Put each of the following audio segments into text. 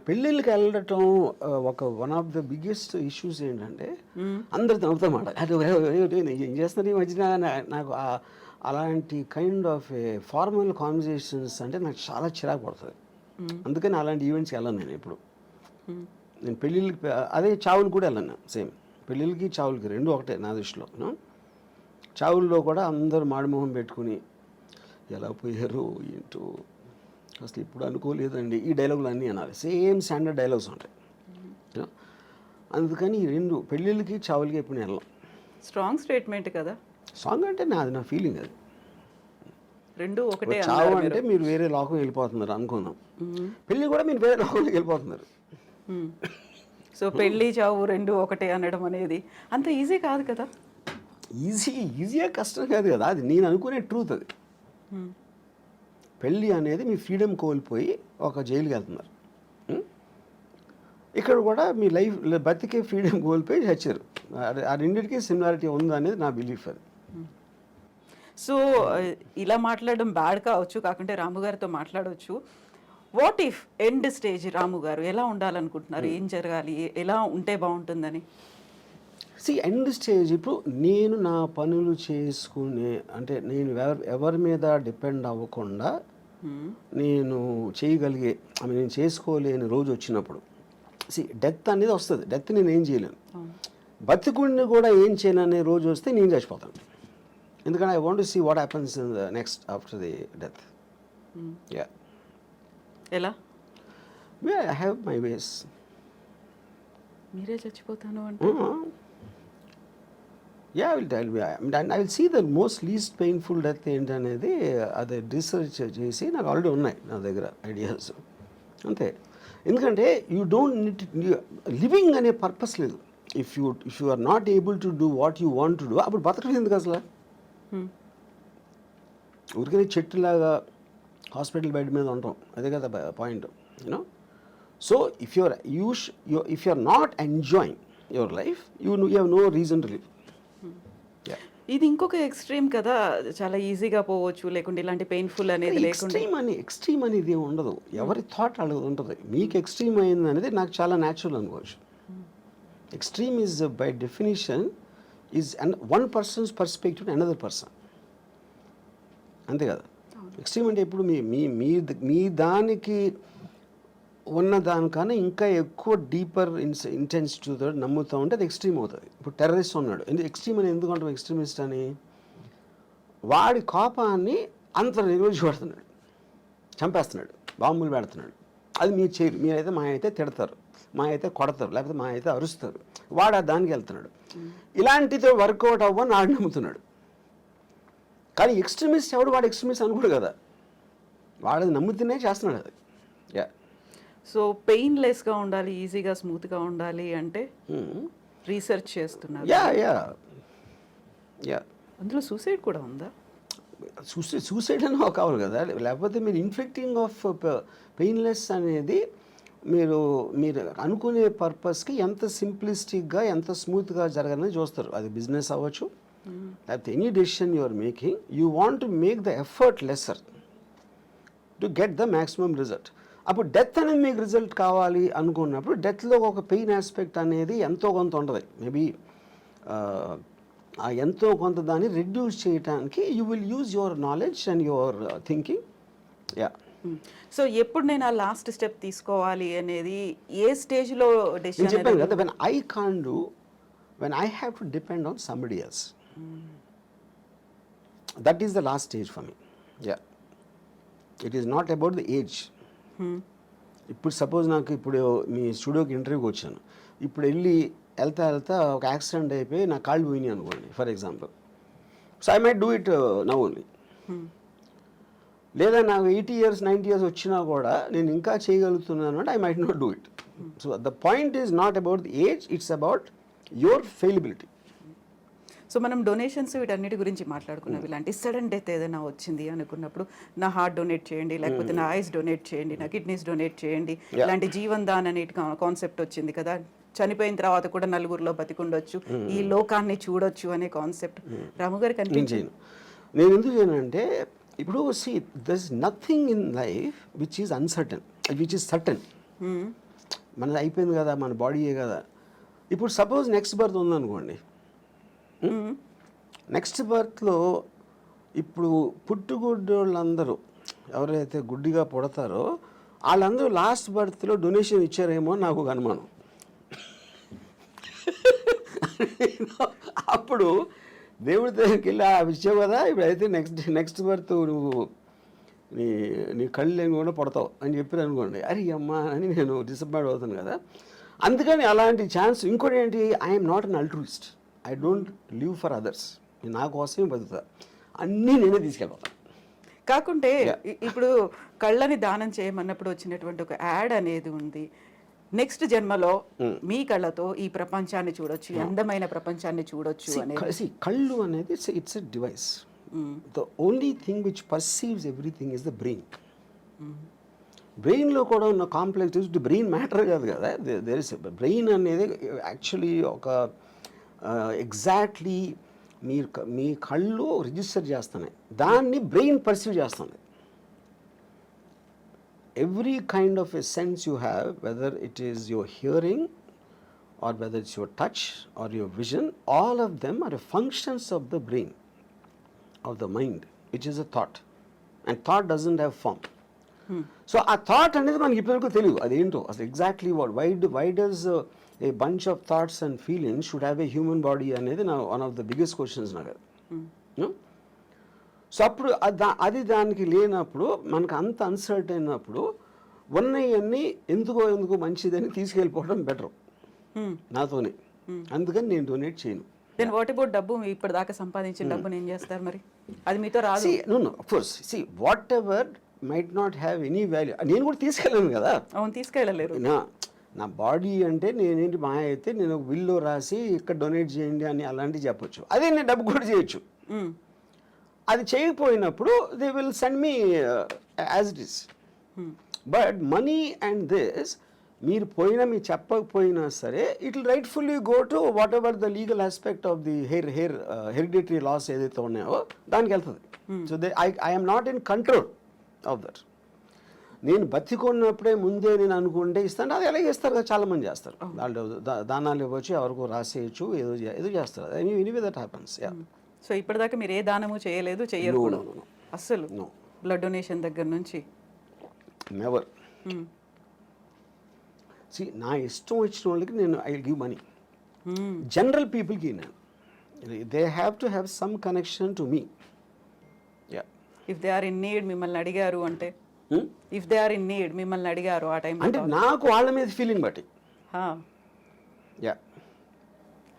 పెళ్ళిళ్ళకి వెళ్ళటం one of the biggest issues ఏంటంటే అందరు నవ్వుతామాట ఏం చేస్తున్నారు ఈ మధ్యన నాకు అలాంటి కైండ్ ఆఫ్ ఫార్మల్ కాన్వర్జేషన్స్ అంటే నాకు చాలా చిరాకు పడుతుంది. అందుకని అలాంటి ఈవెంట్స్కి వెళ్ళను నేను ఎప్పుడు. నేను పెళ్ళిళ్ళకి అదే చావులు కూడా వెళ్ళను. సేమ్ పెళ్ళిళ్ళకి చావులకి రెండు ఒకటే నా దృష్టిలో. చావుల్లో కూడా అందరూ మాడిమోహం పెట్టుకుని ఎలా పోయారు ఏంటో అసలు ఇప్పుడు అనుకోలేదండి ఈ డైలాగులు అన్నీ అనాలి. సేమ్ స్టాండర్డ్ డైలాగ్స్ ఉంటాయి. అందుకని ఈ రెండు పెళ్ళిళ్ళకి చావులకి ఎప్పుడు నేను వెళ్ళాం. స్ట్రాంగ్ స్టేట్మెంట్ కదా. సాంగ్ అంటే నాది నా ఫీలింగ్ అది. రెండు ఒకటే. చావు అంటే మీరు వేరే లోకం వెళ్ళిపోతున్నారు అనుకున్నాం, పెళ్ళి కూడా మీరు వేరే లోకంలోకి వెళ్ళిపోతున్నారు. సో పెళ్ళి చావు రెండు ఒకటే అనడం అనేది అంత ఈజీ కాదు కదా. ఈజీగా కష్టం కాదు కదా, అది నేను అనుకునే ట్రూత్. అది పెళ్ళి అనేది మీ ఫ్రీడమ్ కోల్పోయి ఒక జైలుకి వెళ్తున్నారు. ఇక్కడ కూడా మీ లైఫ్ బతికే ఫ్రీడమ్ కోల్పోయి చచ్చారు. ఆ రెండింటికి సిమిలారిటీ ఉందా అనేది నా బిలీఫ్. అది సో ఇలా మాట్లాడడం బ్యాడ్ కావచ్చు, కాకుంటే రాము గారితో మాట్లాడవచ్చు. వాట్ ఇఫ్ ఎండ్ స్టేజ్ రాము గారు ఎలా ఉండాలనుకుంటున్నారు, ఏం జరగాలి, ఎలా ఉంటే బాగుంటుందని? ఎండ్ స్టేజ్ ఇప్పుడు నేను నా పనులు చేసుకునే అంటే నేను ఎవరి మీద డిపెండ్ అవ్వకుండా నేను చేయగలిగే నేను చేసుకోలేని రోజు వచ్చినప్పుడు డెత్ అనేది వస్తుంది. డెత్ నేను ఏం చేయలేను, బతికుడిని కూడా ఏం చేయను అనే రోజు వస్తే నేను చచ్చిపోతాను. ఎందుకంటే I want to see what happens in the next after the death. Yeah ఎలా? I have my ways. మీరే చచ్చిపోతాను అంటే yeah I will see the most least painful death ఏంటనేది అది రీసెర్చ్ చేసి నాకు ఆల్రెడీ ఉన్నాయి నా దగ్గర ఐడియాస్. అంతే. ఎందుకంటే యూ డోంట్ నీడ్ లివింగ్ అనే పర్పస్ లేదు. If you are not able to do what you want to do అప్పుడు బతకలేదు ఎందుకు అసలు? ఊరికనే చెట్టులాగా హాస్పిటల్ బెడ్ మీద ఉంటాం, అదే కదా point. You know, so if you are not enjoying your life you have no reason to live. ఇది ఇంకొక ఎక్స్ట్రీమ్ కదా, చాలా ఈజీగా పోవచ్చు, లేకుంటే ఇలాంటి పెయిన్ఫుల్ అనేది లేకుండా. ఎక్స్ట్రీమ్ అనేది ఉండదు, ఎవరి థాట్ అలా ఉంటుంది. మీకు ఎక్స్ట్రీమ్ అయింది అనేది నాకు చాలా న్యాచురల్ అనుకోవచ్చు. Extreme is by definition is one persons perspective another person, అంతే కదా. ఎక్స్ట్రీమ్ అంటే ఇప్పుడు మీ దానికి ఉన్న దానికన్నా ఇంకా ఎక్కువ డీపర్ ఇంటెన్సిటీతో నమ్ముతూ ఉంటే అది ఎక్స్ట్రీమ్ అవుతుంది. ఇప్పుడు టెర్రరిస్ట్ ఉన్నాడు, ఎక్స్ట్రీమ్ అని ఎందుకు అంటాం ఎక్స్ట్రీమిస్ట్ అని? వాడి కోపాన్ని అంత నిర్వహించబడుతున్నాడు, చంపేస్తున్నాడు, బాంబులు పెడుతున్నాడు. అది మీరు చేయరు. మీరైతే మా అయితే తిడతారు, మా అయితే కొడతారు, లేకపోతే మా అయితే అరుస్తారు. వాడు దానికి వెళ్తున్నాడు. ఇలాంటితో వర్కౌట్ అవ్వని వాడు నమ్ముతున్నాడు. కానీ ఎక్స్ట్రీమిస్ట్ ఎవడు వాడు ఎక్స్ట్రీమిస్ట్ అనుకోడు కదా, వాడు నమ్ముతూనే చేస్తున్నాడు అది. యా. సో పెయిన్లెస్గా ఉండాలి, ఈజీగా స్మూత్గా ఉండాలి అంటే రీసెర్చ్ చేస్తున్నారు. యా యా యా అందులో సూసైడ్ కూడా ఉందా? సూసైడ్ అని కావాలి కదా, లేకపోతే మీరు ఇన్ఫ్లిక్టింగ్ ఆఫ్ పెయిన్లెస్ అనేది మీరు అనుకునే పర్పస్కి ఎంత సింప్లిస్టిక్గా ఎంత స్మూత్గా జరగాలని చూస్తారు. అది బిజినెస్ అవ్వచ్చు, లేకపోతే any decision you are making, you want to make the effort lesser to get the maximum result. అప్పుడు డెత్ అనేది మీకు రిజల్ట్ కావాలి అనుకున్నప్పుడు డెత్లో ఒక పెయిన్ ఆస్పెక్ట్ అనేది ఎంతో కొంత ఉంటుంది. మేబీ ఆ ఎంతో కొంత దాన్ని రెడ్యూస్ చేయడానికి you will use your knowledge and your thinking. Yeah. So ఎప్పుడు నేను ఆ లాస్ట్ స్టెప్ తీసుకోవాలి అనేది ఏ స్టేజ్లో డెసిషన్? నేను చెప్పాను కదా, when I can do, when I have to depend on somebody else, that is the last stage for me. Yeah, it is not about the age. ఇప్పుడు సపోజ్ నాకు ఇప్పుడు మీ స్టూడియోకి ఇంటర్వ్యూకి వచ్చాను, ఇప్పుడు వెళ్తా ఒక యాక్సిడెంట్ అయిపోయి నా కాళ్ళు పోయినాయి అనుకోండి for example. So I might do it now only. లేదా నాకు 80 years 90 years వచ్చినా కూడా నేను ఇంకా చేయగలుగుతున్నాను అంటే I might not do it. So the point is not about the age, it's about your fallibility. So మనం డొనేషన్స్ వీటన్నిటి గురించి మాట్లాడుకున్నాం. ఇలాంటి సడన్ డెత్ ఏదైనా వచ్చింది అనుకున్నప్పుడు నా హార్ట్ డొనేట్ చేయండి, లేకపోతే నా ఐస్ డొనేట్ చేయండి, నా కిడ్నీస్ డొనేట్ చేయండి, ఇలాంటి జీవన్ దాన్ అనే కాన్సెప్ట్ వచ్చింది కదా. చనిపోయిన తర్వాత కూడా నలుగురిలో బతికుండొచ్చు, ఈ లోకాన్ని చూడొచ్చు అనే కాన్సెప్ట్ రాము గారికి అనిపించింది. నేను ఎందుకు చేయనంటే ఇప్పుడు there is nothing in life which is uncertain, which is certain. మనది అయిపోయింది కదా, మన బాడీయే కదా. ఇప్పుడు సపోజ్ నెక్స్ట్ బర్త్ ఉందనుకోండి, నెక్స్ట్ బర్త్లో ఇప్పుడు పుట్టుగుడ్డోళ్ళందరూ ఎవరైతే గుడ్డిగా పుడతారో వాళ్ళందరూ లాస్ట్ బర్త్లో డొనేషన్ ఇచ్చారేమో అని నాకు ఒక అనుమానం. అప్పుడు దేవుడి దగ్గరికి వెళ్ళి ఇచ్చావు కదా, ఇప్పుడు అయితే నెక్స్ట్ బర్త్ నువ్వు నీ కళ్ళు లేని కూడా పడతావు అని చెప్పారు అనుకోండి, అరే అమ్మా అని నేను డిసప్పాయింట్ అవుతాను కదా. అందుకని అలాంటి ఛాన్స్. ఇంకోటి ఏంటి, I'm not an అల్ట్రూయిస్ట్, I don't live for others. నా కోసమే బతుకుతా, అన్నీ నేనే తీసుకెళ్ళిపోతాను. కాకుంటే ఇప్పుడు కళ్ళని దానం చేయమన్నప్పుడు వచ్చినటువంటి ఒక యాడ్ అనేది ఉంది, నెక్స్ట్ జన్మలో మీ కళ్ళతో ఈ ప్రపంచాన్ని చూడొచ్చు, అందమైన ప్రపంచాన్ని చూడొచ్చు అనేది. కళ్ళు అనేది it's a device. The only thing which perceives everything is the brain. బ్రెయిన్లో కూడా ఉన్న కాంప్లెక్స్ బ్రెయిన్ మ్యాటర్ కాదు కదా, దేర్ ఇస్ బ్రెయిన్ అనేది యాక్చువల్లీ ఒక ఎగ్జాక్ట్లీ మీ కళ్ళు రిజిస్టర్ చేస్తున్నాయి, దాన్ని బ్రెయిన్ పర్సీవ్ చేస్తుంది. Every kind of a sense you have, whether it is your hearing or whether it's your touch or your vision, all of them are functions of the brain, of the mind, which is a thought. And thought doesn't have form. So a thought అనేది మనకి ఇప్పటివరకు తెలియదు అదేంటో అసలు exactly what why does a bunch of thoughts and feelings should have a human body అనేది నా one of the biggest questions నాకు. So అప్పుడు అది దానికి లేనప్పుడు మనకు అంత అన్సర్ట్ అయినప్పుడు ఉన్నవన్నీ ఎందుకో మంచిదని తీసుకెళ్ళిపోవడం బెటర్ నాతోనే. అందుకని నేను డొనేట్ చేయను. దెన్ వాట్ అబౌట్ డబ్బు? ఇప్పటిదాకా సంపాదించిన డబ్బుని ఏం చేస్తారు మరి? అది మీతో రాదు. No of course, see whatever might not have any value, నేను కూడా తీసుకెళ్ళాను కదా. అవును, తీసుకెళ్ళలేరు. నా బాడీ అంటే నేనేంటి మా అయితే నేను విల్లో రాసి ఇక్కడ డొనేట్ చేయండి అని అలాంటివి చెప్పొచ్చు, అదే నేను డబ్బు కూడా చేయొచ్చు. అది చేయకపోయినప్పుడు they will send me as it is. But money and this మీరు చెప్పకపోయినా సరే it will rightfully go to whatever the legal aspect of the hereditary laws ఏదైతే ఉన్నాయో దానికి వెళ్తుంది. So I'm not in control of that. నేను బతికున్నప్పుడే ముందే నేను అనుకుంటే ఇస్తాను, అది ఎలా చేస్తారు కదా, చాలామంది చేస్తారు. వాళ్ళు దానాలు ఇవ్వచ్చు, ఎవరికో రాసేయచ్చు, ఏదో చేస్తారు. Anyway that happens. సో ఇప్పటిదాకా మీరు ఏ దానము చేయలేదు, చెయ్యరు కూడా అస్సలు? బ్లడ్ డొనేషన్ దగ్గర నుంచి నెవర్. సి నా ఇష్టం వచ్చిన వాళ్ళకి నేను ఐ గివ్ మనీ. జనరల్ పీపుల్కి నేను they have to have some connection to me. If they are in need మిమ్మల్ని అడిగారు అంటే, if they are in need మిమ్మల్ని అడిగారు ఆ టైం అంటే నాకు వాళ్ళ మీద ఫీలింగ్ బట్టి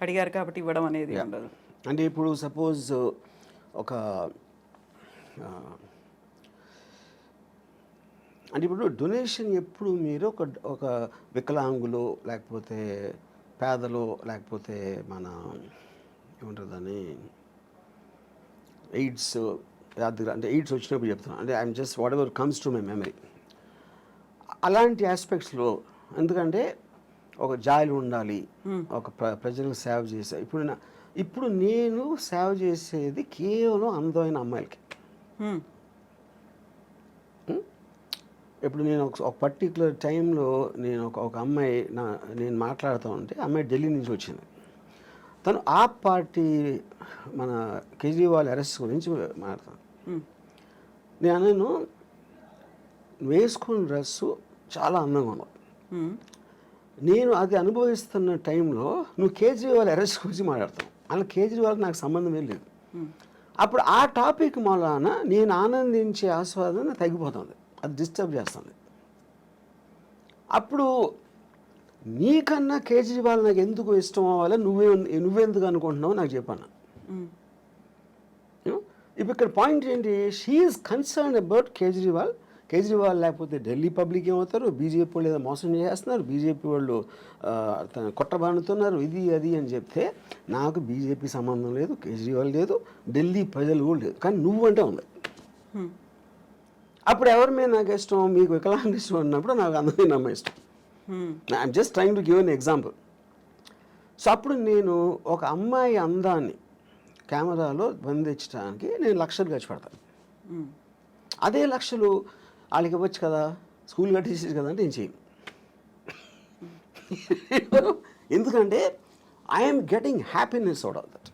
అడిగారు కాబట్టి ఇవ్వడం అనేది ఉండదు. అంటే ఇప్పుడు సపోజ్ అంటే ఇప్పుడు డొనేషన్ ఎప్పుడు మీరు ఒక వికలాంగులు లేకపోతే పేదలు లేకపోతే మన ఏమంటారు దాన్ని ఎయిడ్స్ అంటే ఎయిడ్స్ వచ్చినప్పుడు చెప్తున్నాను, అంటే I'm just what ever comes to my memory. అలాంటి ఆస్పెక్ట్స్లో ఎందుకంటే ఒక జాయిలు ఉండాలి, ఒక ప్రజలకు సేవ చేసే. ఇప్పుడు నేను సేవ చేసేది కేవలం అందమైన అమ్మాయిలకి. ఇప్పుడు నేను ఒక పర్టికులర్ టైంలో నేను ఒక అమ్మాయి నేను మాట్లాడుతూ ఉంటే, అమ్మాయి ఢిల్లీ నుంచి వచ్చింది. తను ఆప్ పార్టీ మన కేజ్రీవాల్ అరెస్ట్ గురించి మాట్లాడతాను. నేను వేసుకున్న డ్రెస్సు చాలా అందంగా ఉన్నావు, నేను అది అనుభవిస్తున్న టైంలో నువ్వు కేజ్రీవాల్ అరెస్ట్ గురించి మాట్లాడతావు. అలా కేజ్రీవాల్ నాకు సంబంధమే లేదు. అప్పుడు ఆ టాపిక్ మూలాన నేను ఆనందించే ఆస్వాదన తగ్గిపోతుంది, అది డిస్టర్బ్ చేస్తుంది. అప్పుడు నీకన్నా కేజ్రీవాల్ నాకు ఎందుకు ఇష్టం అవ్వాలి, నువ్వెందుకు అనుకుంటున్నావు నాకు చెప్పాను. ఇప్పుడు ఇక్కడ పాయింట్ ఏంటి, she is concern about Kejriwal లేకపోతే ఢిల్లీ పబ్లిక్ ఏమవుతారు, బీజేపీ వాళ్ళు ఏదో మోసం చేస్తున్నారు, బీజేపీ వాళ్ళు కొట్టబానుతున్నారు, ఇది అది అని చెప్తే నాకు బీజేపీ సంబంధం లేదు, కేజ్రీవాల్ లేదు, ఢిల్లీ ప్రజలు కూడా లేదు, కానీ నువ్వంటే ఉంది. అప్పుడు ఎవరి మీద నాకు ఇష్టం, మీకు వికలాంగ ఇష్టం అన్నప్పుడు నాకు అందమైన అమ్మాయి ఇష్టం. I'm just trying to give an example. So అప్పుడు నేను ఒక అమ్మాయి అందాన్ని కెమెరాలో బంధించడానికి నేను లక్షలు ఖర్చు పెడతాను. అదే లక్షలు వాళ్ళకి ఇవ్వచ్చు కదా, స్కూల్ కట్టేసేది కదా అంటే నేను చేయను. ఎందుకంటే I'm getting happiness out of that.